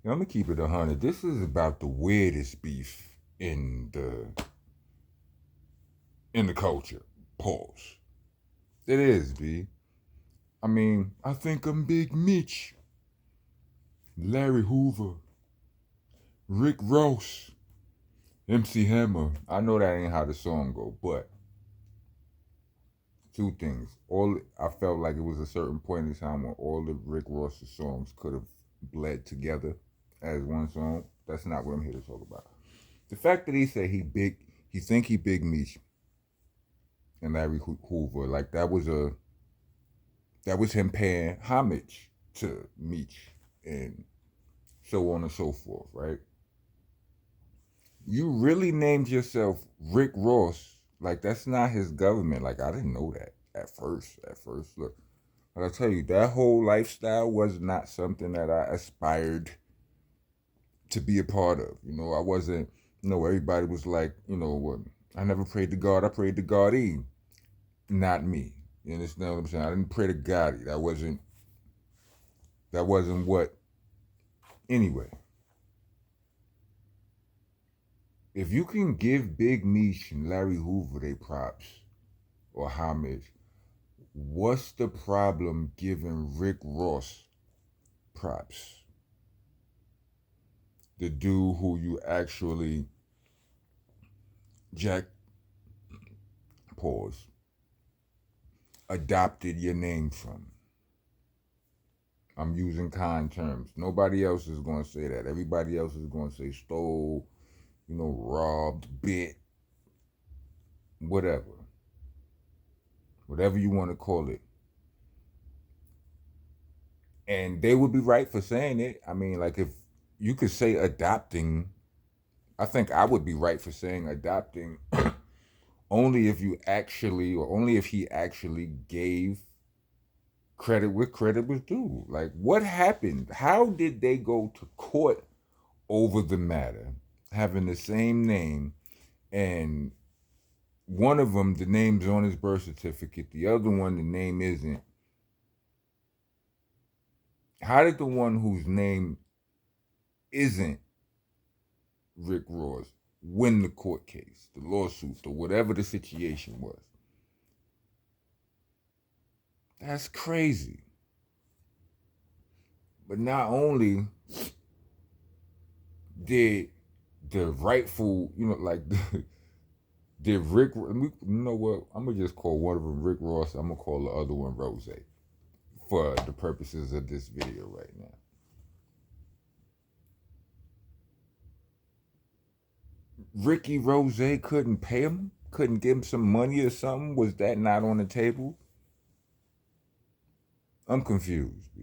I'm gonna keep it 100. This is about the weirdest beef in the culture. Pause. It is, B. I mean, I think I'm Big Mitch, Larry Hoover, Rick Ross, MC Hammer. I know that ain't how the song go, but two things. All I felt like it was a certain point in time when all the Rick Ross songs could have bled together as one song. That's not what I'm here to talk about. The fact that he said he think he Big Meech and Larry Hoover, like that was him paying homage to Meech and so on and so forth, right? You really named yourself Rick Ross. Like that's not his government. Like I didn't know that at first. Look, like I tell you, that whole lifestyle was not something that I aspired to be a part of. I wasn't. Everybody was like, what? I never prayed to God. I prayed to God. Not me. You understand what I'm saying? I didn't pray to God. That wasn't. That wasn't what. Anyway, if you can give Big Meech and Larry Hoover their props or homage, what's the problem giving Rick Ross props? The dude who you actually Jack pause adopted your name from. I'm using kind terms. Nobody else is going to say that. Everybody else is going to say stole, robbed, bit, whatever. Whatever you want to call it. And they would be right for saying it. I mean, like if you could say adopting, I think I would be right for saying adopting only if you actually, or only if he actually gave credit where credit was due. Like, what happened? How did they go to court over the matter, having the same name, and one of them, the name's on his birth certificate, the other one, the name isn't? How did the one whose name isn't Rick Ross win the court case, the lawsuit, or whatever the situation was? That's crazy. But not only did the rightful, like did Rick, you know what? I'm gonna just call one of them Rick Ross. I'm gonna call the other one Rozay for the purposes of this video right now. Ricky Rozay couldn't pay him, couldn't give him some money or something. Was that not on the table? I'm confused, B.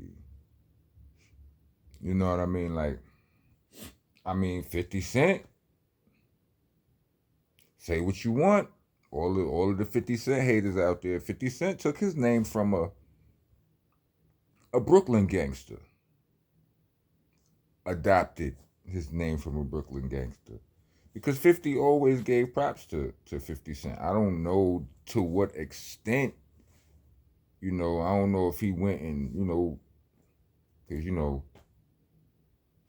You know what I mean? Like, 50 Cent, say what you want. All of the 50 Cent haters out there. 50 Cent took his name from a Brooklyn gangster. Adopted his name from a Brooklyn gangster. Because 50 always gave props to 50 Cent. I don't know to what extent, I don't know if he went and, because,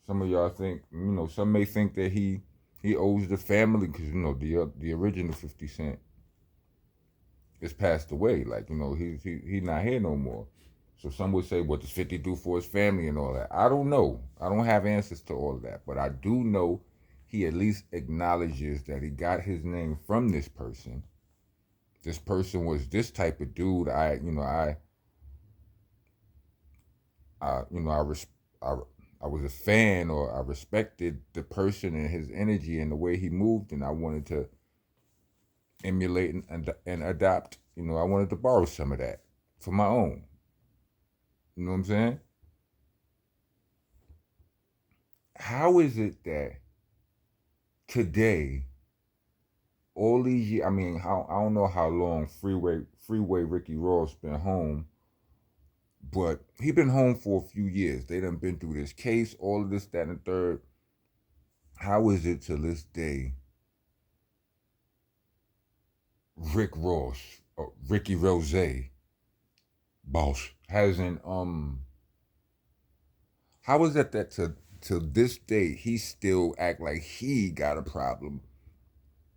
some of y'all think, some may think that he owes the family, because, the original 50 Cent is passed away. Like, he's not here no more. So some would say, what does 50 do for his family and all that? I don't know. I don't have answers to all of that. But I do know he at least acknowledges that he got his name from this person. This person was this type of dude. I I was a fan, or I respected the person and his energy and the way he moved, and I wanted to emulate and adopt. I wanted to borrow some of that for my own. You know what I'm saying? How is it that today, all these years, I don't know how long Freeway Ricky Ross been home, but he been home for a few years. They done been through this case, all of this, that, and the third. How is it to this day, Rick Ross, or Ricky Rozay, boss, hasn't how is it that to to this day, he still act like he got a problem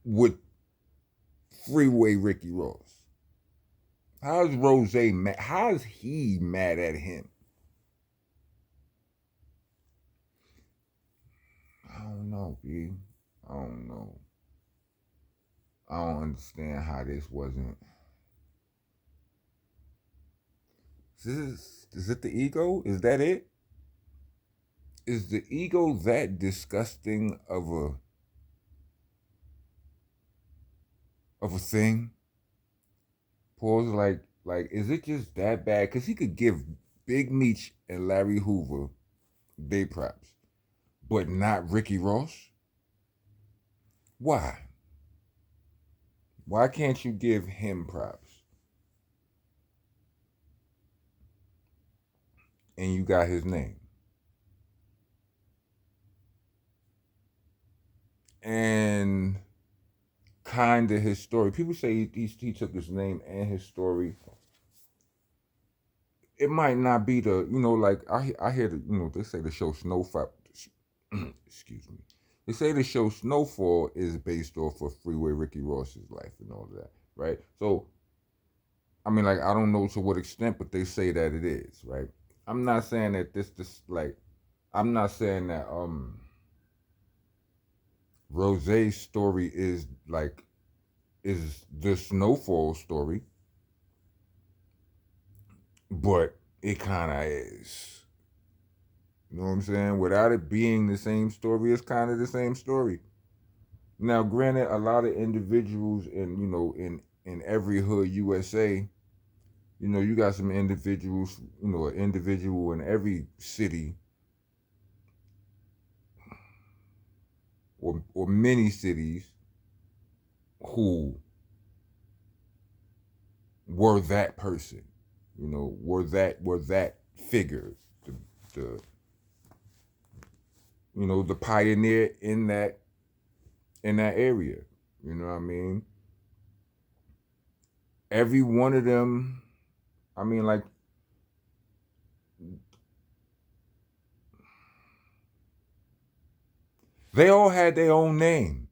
with Freeway Ricky Ross. How's Rozay mad? How's he mad at him? I don't know, B. I don't know. I don't understand how this wasn't. Is it the ego? Is that it? Is the ego that disgusting of a thing? Pause. Like, is it just that bad? Cause he could give Big Meech and Larry Hoover day props, but not Ricky Ross. Why? Why can't you give him props? And you got his name. And kind of his story. People say he took his name and his story. It might not be the, like I hear the, they say the show Snowfall. Excuse me. They say the show Snowfall is based off of Freeway Ricky Ross's life and all of that, right? So, I mean, like, I don't know to what extent, but they say that it is, right? I'm not saying that I'm not saying that Rozay's story is the Snowfall story, but it kind of is. You know what I'm saying? Without it being the same story, it's kind of the same story. Now, granted, a lot of individuals in every hood USA, you got some individuals, an individual in every city or many cities who were that person, were that figure, the the pioneer in that area. You know what I mean? Every one of them, I mean, like, they all had their own name.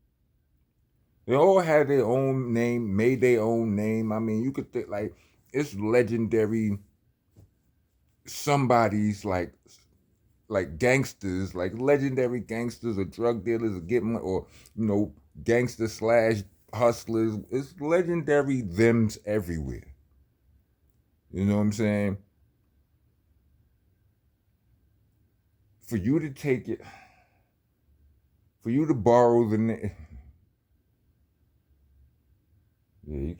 They all had their own name, made their own name. I mean, you could think, like, it's legendary somebody's like gangsters, like legendary gangsters or drug dealers or gangster slash hustlers. It's legendary thems everywhere. You know what I'm saying? For you to take it, for you to borrow the name, yeah, you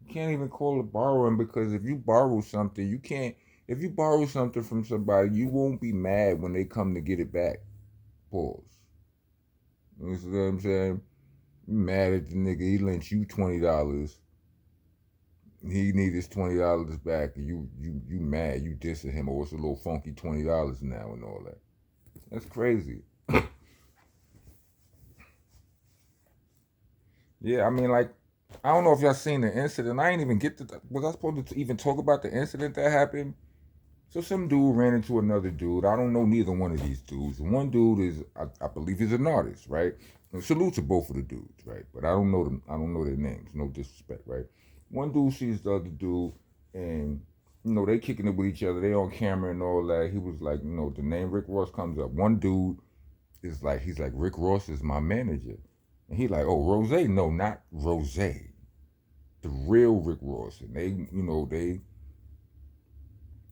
can't even call it borrowing, because if you borrow something, you can't. If you borrow something from somebody, you won't be mad when they come to get it back. Pause. You see what I'm saying? You mad at the nigga? He lent you $20. He need his $20 back, and you mad? You dissing him? Or it's a little funky $20 now and all that. That's crazy. Yeah, I mean, like, I don't know if y'all seen the incident. I ain't even get to. Was I supposed to even talk about the incident that happened? So some dude ran into another dude. I don't know neither one of these dudes. One dude is, I believe, he's an artist, right? And salute to both of the dudes, right? But I don't know them. I don't know their names. No disrespect, right? One dude sees the other dude, and they kicking it with each other. They on camera and all that. He was like, the name Rick Ross comes up. One dude is like, he's like, Rick Ross is my manager, and he like, oh, Rozay, no, not Rozay, the real Rick Ross. And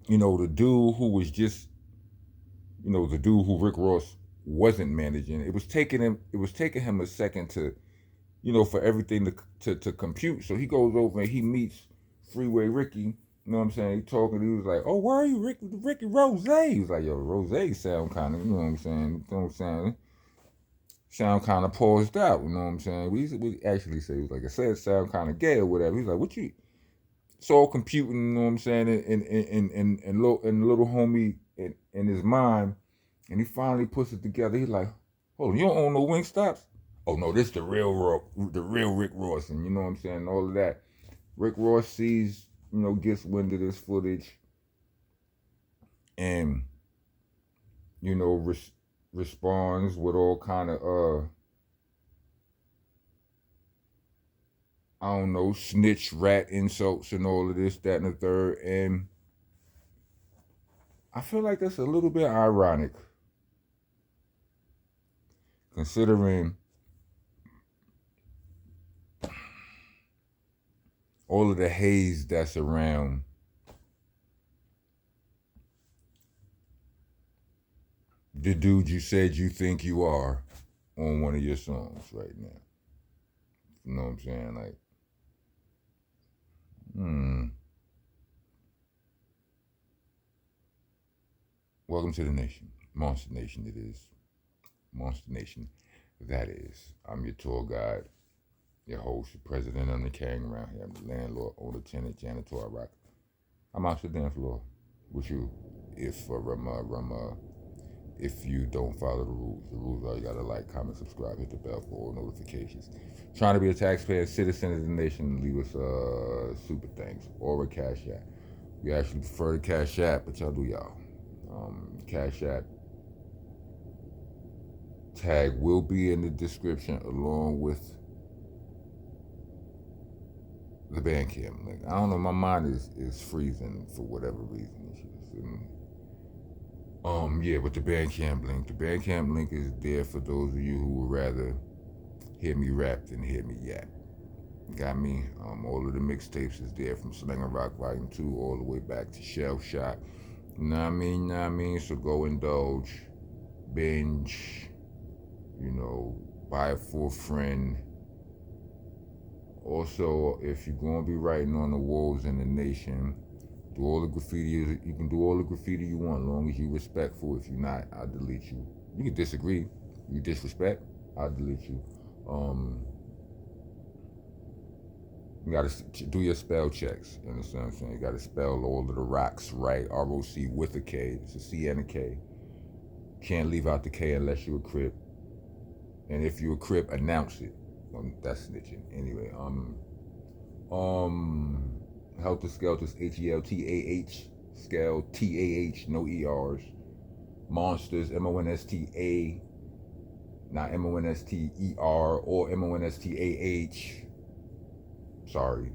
the dude who was just, the dude who Rick Ross wasn't managing. It was taking him a second to, for everything to compute. So he goes over and he meets Freeway Ricky. You know what I'm saying? He talking. He was like, "Oh, where are you, Ricky Rozay?" He was like, "Yo, Rozay sound kind of, you know what I'm saying? You know what I'm saying? Sound kind of paused out. You know what I'm saying? We actually say, it was like I said, sound kind of gay or whatever." He's like, "What you?" It's all computing. You know what I'm saying? And little homie in his mind, and he finally puts it together. He's like, "Hold on, you don't own no Wingstops?" "Oh no, this the real Rick Ross," and you know what I'm saying, all of that. Rick Ross sees, gets wind of this footage, and you know, responds with all kind of I don't know, snitch, rat insults and all of this, that, and the third. And I feel like that's a little bit ironic, considering all of the haze that's around the dude you said you think you are on one of your songs right now. You know what I'm saying? Like, welcome to the nation. Monster Nation it is. Monster Nation that is. I'm your tour guide, your host, your president of the gang around here. I'm the landlord, owner, tenant, janitor, I rock. I'm out the dance floor with you. If you don't follow the rules are you gotta like, comment, subscribe, hit the bell for all notifications. Trying to be a taxpayer, citizen of the nation, leave us super thanks or a cash app. We actually prefer the cash app, but y'all do y'all. Cash app tag will be in the description along with the Bandcamp link. I don't know, my mind is freezing for whatever reason. Yeah, but the Bandcamp link. The Bandcamp link is there for those of you who would rather hear me rap than hear me yap. Got me? All of the mixtapes is there from Slinger Rock Volume 2 all the way back to Shell Shock. Know what I mean? So go indulge, binge, you know, buy it for a friend. Also, if you're going to be writing on the walls in the nation, do all the graffiti. You can do all the graffiti you want, as long as you're respectful. If you're not, I'll delete you. You can disagree. You disrespect, I'll delete you. You gotta do your spell checks. You understand what I'm saying? You gotta spell all of the rocks right. ROC with a K. It's a C and a K. Can't leave out the K unless you're a Crip. And if you're a Crip, announce it. That's snitching. Anyway, Helter Skelter's HELTAH, Skel TAH, no ERs. Monsters, MONSTA, not MONSTER or MONSTAH. Sorry,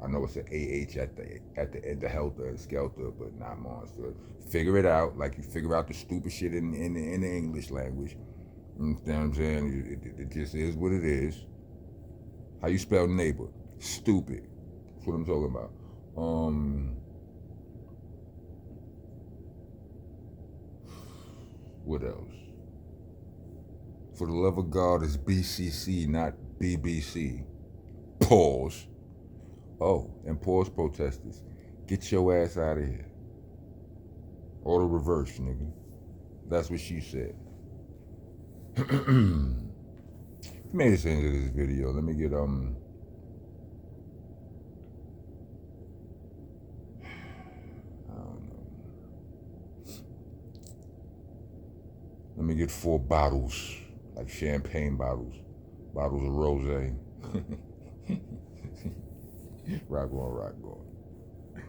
I know it's an AH at the end of Helter and Skelter, but not Monster. Figure it out, like you figure out the stupid shit in the English language. You know what I'm saying? It just is what it is. How you spell neighbor? Stupid. That's what I'm talking about. What else? For the love of God, it's BCC, not BBC. Pause. Oh, and pause protesters. Get your ass out of here. Or the reverse, nigga. That's what she said. Made it into this video. Let me get I don't know. Let me get 4 bottles, like champagne bottles of Rozay. Rock on, rock on.